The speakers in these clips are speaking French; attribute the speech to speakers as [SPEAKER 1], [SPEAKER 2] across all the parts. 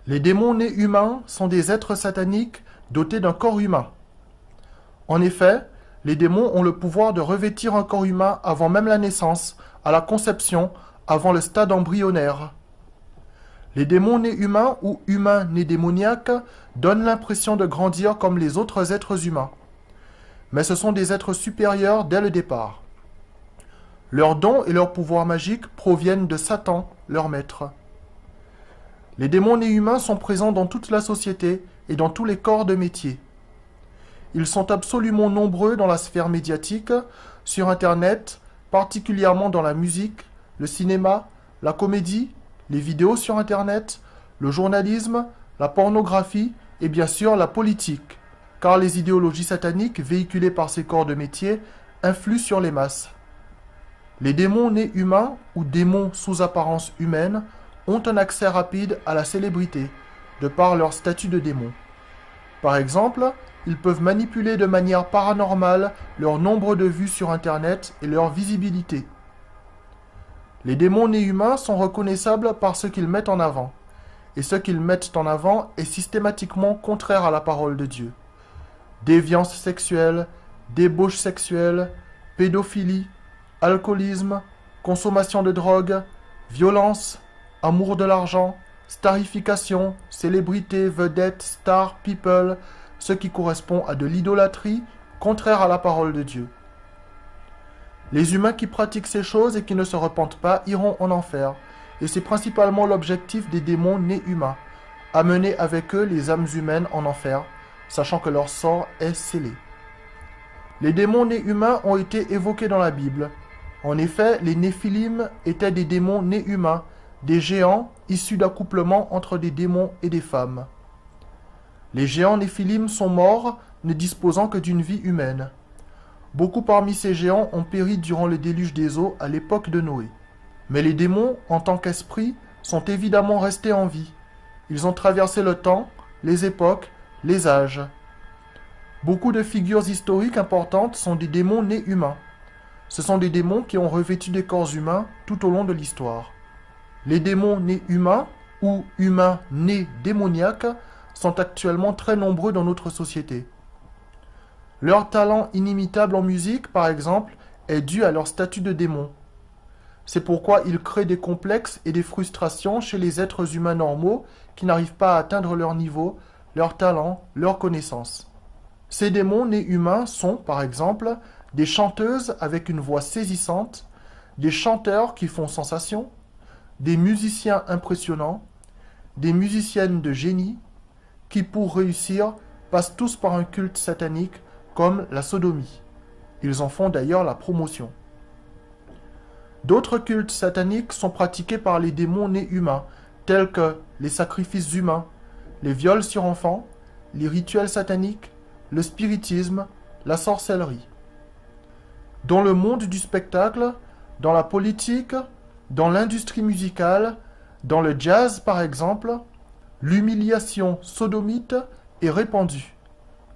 [SPEAKER 1] Les démons nés humains sont des êtres sataniques dotés d'un corps humain. En effet, les démons ont le pouvoir de revêtir un corps humain avant même la naissance, à la conception, avant le stade embryonnaire. Les démons nés humains ou humains nés démoniaques donnent l'impression de grandir comme les autres êtres humains. Mais ce sont des êtres supérieurs dès le départ. Leurs dons et leurs pouvoirs magiques proviennent de Satan, leur maître. Les démons nés humains sont présents dans toute la société et dans tous les corps de métier. Ils sont absolument nombreux dans la sphère médiatique, sur Internet, particulièrement dans la musique, le cinéma, la comédie, les vidéos sur Internet, le journalisme, la pornographie et bien sûr la politique, car les idéologies sataniques véhiculées par ces corps de métier influent sur les masses. Les démons nés humains ou démons sous apparence humaine ont un accès rapide à la célébrité, de par leur statut de démon. Par exemple, ils peuvent manipuler de manière paranormale leur nombre de vues sur Internet et leur visibilité. Les démons nés humains sont reconnaissables par ce qu'ils mettent en avant, et ce qu'ils mettent en avant est systématiquement contraire à la parole de Dieu. Déviance sexuelle, débauche sexuelle, pédophilie, alcoolisme, consommation de drogue, violence, amour de l'argent, starification, célébrité, vedette, star, people, ce qui correspond à de l'idolâtrie, contraire à la parole de Dieu. Les humains qui pratiquent ces choses et qui ne se repentent pas iront en enfer, et c'est principalement l'objectif des démons nés humains, amener avec eux les âmes humaines en enfer, sachant que leur sort est scellé. Les démons nés humains ont été évoqués dans la Bible. En effet, les Néphilim étaient des démons nés humains, des géants issus d'accouplements entre des démons et des femmes. Les géants Néphilim sont morts, ne disposant que d'une vie humaine. Beaucoup parmi ces géants ont péri durant le déluge des eaux à l'époque de Noé. Mais les démons, en tant qu'esprits, sont évidemment restés en vie. Ils ont traversé le temps, les époques, les âges. Beaucoup de figures historiques importantes sont des démons nés humains. Ce sont des démons qui ont revêtu des corps humains tout au long de l'histoire. Les démons nés humains ou humains nés démoniaques sont actuellement très nombreux dans notre société. Leur talent inimitable en musique, par exemple, est dû à leur statut de démon. C'est pourquoi ils créent des complexes et des frustrations chez les êtres humains normaux qui n'arrivent pas à atteindre leur niveau, leur talent, leurs connaissances. Ces démons nés humains sont, par exemple, des chanteuses avec une voix saisissante, des chanteurs qui font sensation, des musiciens impressionnants, des musiciennes de génie, qui pour réussir passent tous par un culte satanique comme la sodomie. Ils en font d'ailleurs la promotion. D'autres cultes sataniques sont pratiqués par les démons nés humains, tels que les sacrifices humains, les viols sur enfants, les rituels sataniques, le spiritisme, la sorcellerie. Dans le monde du spectacle, dans la politique, dans l'industrie musicale, dans le jazz par exemple, l'humiliation sodomite est répandue.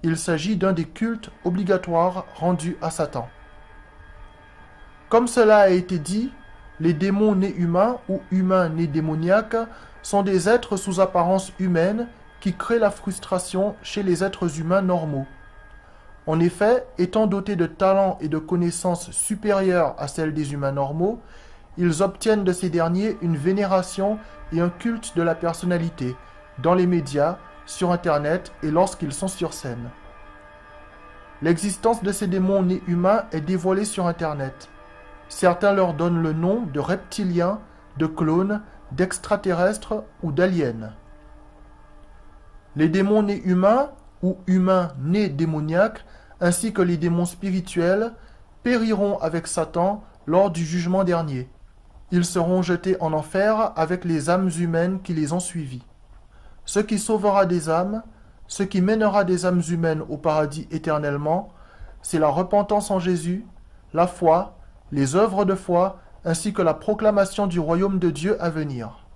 [SPEAKER 1] Il s'agit d'un des cultes obligatoires rendus à Satan. Comme cela a été dit, les démons nés humains ou humains nés démoniaques sont des êtres sous apparence humaine qui créent la frustration chez les êtres humains normaux. En effet, étant dotés de talents et de connaissances supérieures à celles des humains normaux, ils obtiennent de ces derniers une vénération et un culte de la personnalité, dans les médias, sur Internet et lorsqu'ils sont sur scène. L'existence de ces démons nés humains est dévoilée sur Internet. Certains leur donnent le nom de reptiliens, de clones, d'extraterrestres ou d'aliens. Les démons nés humains ou humains nés démoniaques, ainsi que les démons spirituels, périront avec Satan lors du jugement dernier. Ils seront jetés en enfer avec les âmes humaines qui les ont suivis. Ce qui sauvera des âmes, ce qui mènera des âmes humaines au paradis éternellement, c'est la repentance en Jésus, la foi, les œuvres de foi, ainsi que la proclamation du royaume de Dieu à venir.